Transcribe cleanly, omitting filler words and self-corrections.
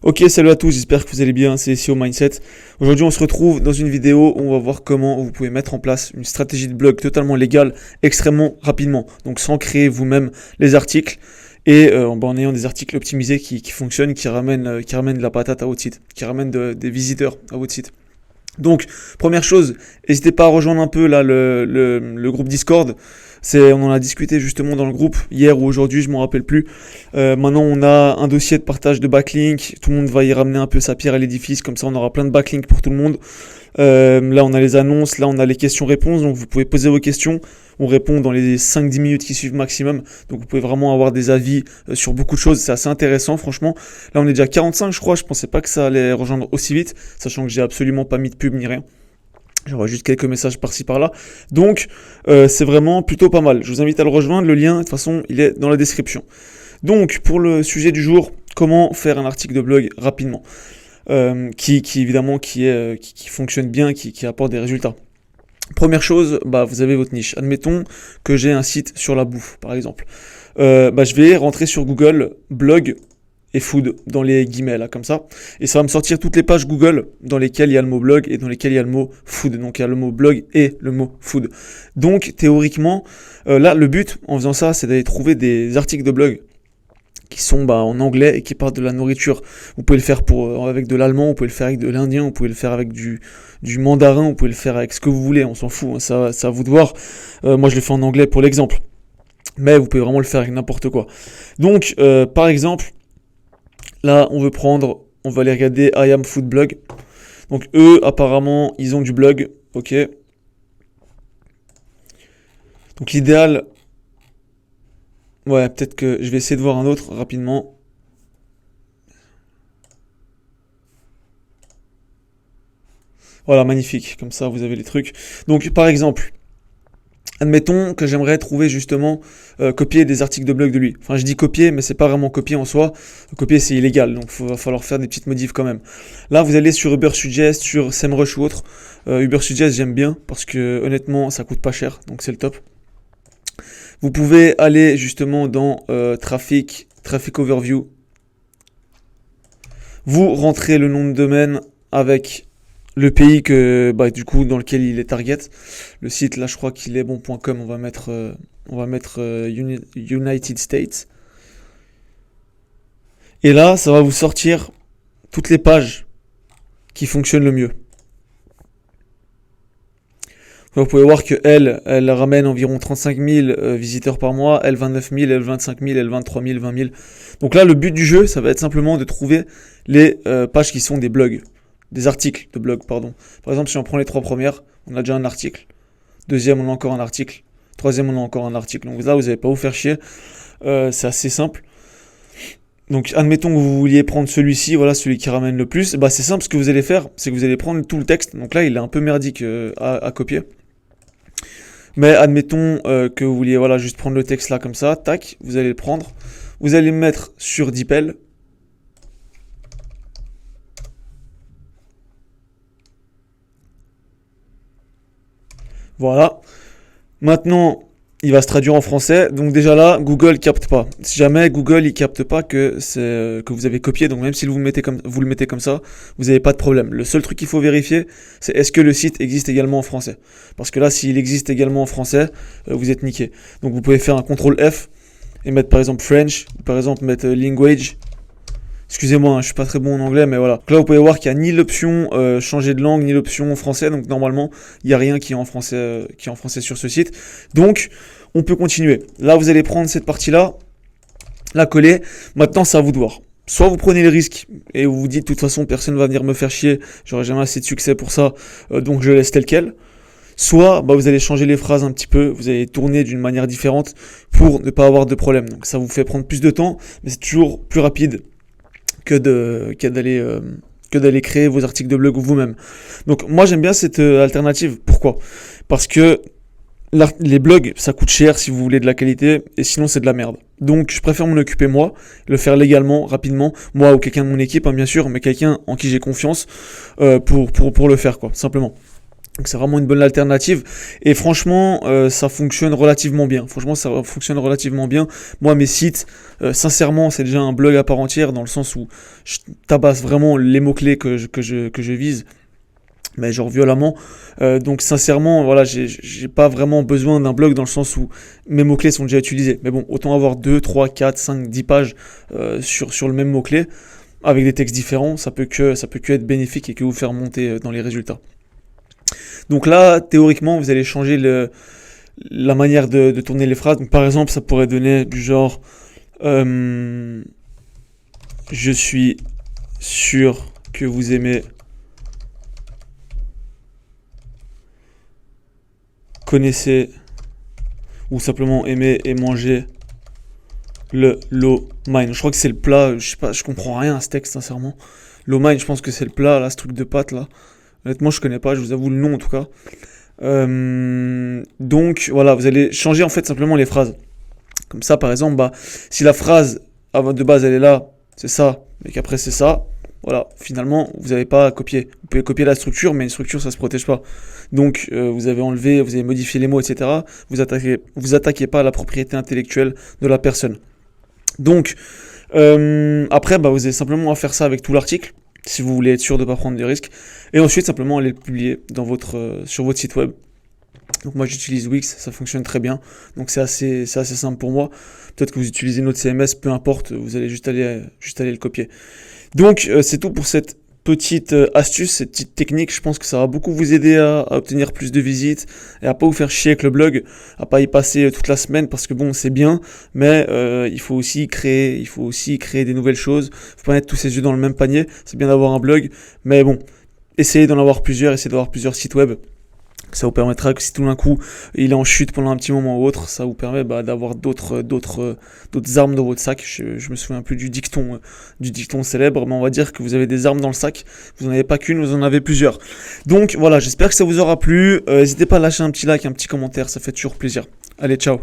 Ok, salut à tous, j'espère que vous allez bien, c'est SEO Mindset. Aujourd'hui, on se retrouve dans une vidéo où on va voir comment vous pouvez mettre en place une stratégie de blog totalement légale, extrêmement rapidement. Donc sans créer vous-même les articles et en ayant des articles optimisés qui fonctionnent, qui ramènent de la patate à votre site, qui ramènent des visiteurs à votre site. Donc, première chose, n'hésitez pas à rejoindre un peu là le groupe Discord. On en a discuté justement dans le groupe hier ou aujourd'hui, je m'en rappelle plus. Maintenant, on a un dossier de partage de backlinks. Tout le monde va y ramener un peu sa pierre à l'édifice, comme ça on aura plein de backlinks pour tout le monde. Là, on a les annonces, là on a les questions-réponses, donc vous pouvez poser vos questions. On répond dans les 5-10 minutes qui suivent maximum. Donc vous pouvez vraiment avoir des avis sur beaucoup de choses. C'est assez intéressant, franchement. Là, on est déjà 45, je crois. Je pensais pas que ça allait rejoindre aussi vite, sachant que j'ai absolument pas mis de pub ni rien. J'aurai juste quelques messages par-ci par-là. Donc, c'est vraiment plutôt pas mal. Je vous invite à le rejoindre. Le lien, de toute façon, il est dans la description. Donc, pour le sujet du jour, comment faire un article de blog rapidement, qui évidemment qui fonctionne bien, qui apporte des résultats. Première chose, vous avez votre niche. Admettons que j'ai un site sur la bouffe, par exemple. Je vais rentrer sur Google blog et food dans les guillemets là, comme ça, et ça va me sortir toutes les pages Google dans lesquelles il y a le mot blog et dans lesquelles il y a le mot food. Donc il y a le mot blog et le mot food. Donc théoriquement, là le but en faisant ça, c'est d'aller trouver des articles de blog qui sont en anglais et qui parlent de la nourriture. Vous pouvez le faire avec de l'allemand, vous pouvez le faire avec de l'indien, vous pouvez le faire avec du mandarin, vous pouvez le faire avec ce que vous voulez, on s'en fout, hein, ça à vous de voir. Moi je le fais en anglais pour l'exemple, mais vous pouvez vraiment le faire avec n'importe quoi. Donc par exemple, là on va aller regarder I Am Food Blog. Donc eux apparemment ils ont du blog, ok. Donc l'idéal, ouais, peut-être que je vais essayer de voir un autre rapidement. Voilà, magnifique, comme ça vous avez les trucs. Donc par exemple, admettons que j'aimerais trouver justement copier des articles de blog de lui. Enfin je dis copier, mais c'est pas vraiment copier en soi. Copier c'est illégal, donc va falloir faire des petites modifs quand même. Là vous allez sur Ubersuggest, sur SEMrush ou autre. Ubersuggest j'aime bien parce que honnêtement ça coûte pas cher, donc c'est le top. Vous pouvez aller justement dans Traffic Overview. Vous rentrez le nom de domaine avec le pays du coup dans lequel il est target. Le site là je crois qu'il est bon.com. On va mettre United States. Et là ça va vous sortir toutes les pages qui fonctionnent le mieux. Vous pouvez voir que elle ramène environ 35 000 visiteurs par mois, elle 29 000, elle 25 000, elle 23 000, 20 000. Donc là, le but du jeu, ça va être simplement de trouver les pages qui sont des blogs, des articles de blog, pardon. Par exemple, si on prend les 3 premières, on a déjà un article. Deuxième, on a encore un article. Troisième, on a encore un article. Donc là, vous n'allez pas vous faire chier. C'est assez simple. Donc, admettons que vous vouliez prendre celui-ci, voilà, celui qui ramène le plus. C'est simple, ce que vous allez faire, c'est que vous allez prendre tout le texte. Donc là, il est un peu merdique à copier. Mais admettons que vous vouliez juste prendre le texte là comme ça, tac, vous allez le prendre, vous allez le mettre sur DeepL. Voilà. Maintenant, il va se traduire en français. Donc déjà là, Google capte pas. Si jamais Google il capte pas que c'est que vous avez copié, donc même si vous le mettez comme ça, vous n'avez pas de problème. Le seul truc qu'il faut vérifier, c'est est-ce que le site existe également en français. Parce que là, s'il existe également en français, vous êtes niqué. Donc vous pouvez faire un CTRL F et mettre par exemple French, ou par exemple mettre language. Excusez-moi, je suis pas très bon en anglais, mais voilà. Donc là, vous pouvez voir qu'il n'y a ni l'option changer de langue, ni l'option français. Donc normalement, il n'y a rien qui est en français, sur ce site. Donc, on peut continuer. Là, vous allez prendre cette partie-là, la coller. Maintenant, c'est à vous de voir. Soit vous prenez le risque et vous vous dites, de toute façon, personne ne va venir me faire chier. J'aurai jamais assez de succès pour ça, donc je laisse tel quel. Soit vous allez changer les phrases un petit peu, vous allez tourner d'une manière différente pour ne pas avoir de problème. Donc ça vous fait prendre plus de temps, mais c'est toujours plus rapide que d'aller créer vos articles de blog vous-même. Donc moi j'aime bien cette alternative. Pourquoi ? Parce que les blogs ça coûte cher si vous voulez de la qualité et sinon c'est de la merde. Donc je préfère m'en occuper moi, le faire légalement, rapidement, moi ou quelqu'un de mon équipe bien sûr, mais quelqu'un en qui j'ai confiance pour le faire simplement. Donc c'est vraiment une bonne alternative et franchement ça fonctionne relativement bien. Franchement ça fonctionne relativement bien. Moi mes sites, sincèrement c'est déjà un blog à part entière dans le sens où je tabasse vraiment les mots-clés que je vise, mais genre violemment. Donc sincèrement voilà j'ai pas vraiment besoin d'un blog dans le sens où mes mots-clés sont déjà utilisés. Mais bon autant avoir 2, 3, 4, 5, 10 pages sur le même mot-clé avec des textes différents, ça peut que être bénéfique et que vous faire monter dans les résultats. Donc là, théoriquement, vous allez changer la manière de tourner les phrases. Donc, par exemple, ça pourrait donner du genre je suis sûr que vous aimez connaissez ou simplement aimer et manger le lo mein. Je crois que c'est le plat, je sais pas, je comprends rien à ce texte sincèrement. Lo mein, je pense que c'est le plat, là, ce truc de pâte là. Honnêtement, je connais pas, je vous avoue le nom en tout cas. Donc voilà, vous allez changer en fait simplement les phrases. Comme ça, par exemple, bah, si la phrase de base elle est là, c'est ça, mais qu'après c'est ça, voilà, finalement, vous n'avez pas à copier. Vous pouvez copier la structure, mais une structure, ça se protège pas. Donc, vous avez enlevé, vous avez modifié les mots, etc. Vous attaquez pas à la propriété intellectuelle de la personne. Donc, après, bah, vous avez simplement à faire ça avec tout l'article, si vous voulez être sûr de ne pas prendre de risques. Et ensuite, simplement aller le publier sur votre site web. Donc moi j'utilise Wix, ça fonctionne très bien. Donc c'est assez simple pour moi. Peut-être que vous utilisez notre CMS, peu importe, vous allez juste aller le copier. Donc c'est tout pour cette petite astuce, cette petite technique. Je pense que ça va beaucoup vous aider à obtenir plus de visites et à pas vous faire chier avec le blog, à pas y passer toute la semaine parce que bon c'est bien, mais il faut aussi créer des nouvelles choses. Faut pas mettre tous ses œufs dans le même panier. C'est bien d'avoir un blog, mais bon, essayez d'avoir plusieurs sites web. Ça vous permettra que si tout d'un coup il est en chute pendant un petit moment ou autre, ça vous permet d'avoir d'autres armes dans votre sac. Je me souviens plus du dicton célèbre, mais on va dire que vous avez des armes dans le sac. Vous n'en avez pas qu'une, vous en avez plusieurs. Donc voilà, j'espère que ça vous aura plu. N'hésitez pas à lâcher un petit like, un petit commentaire, ça fait toujours plaisir. Allez, ciao.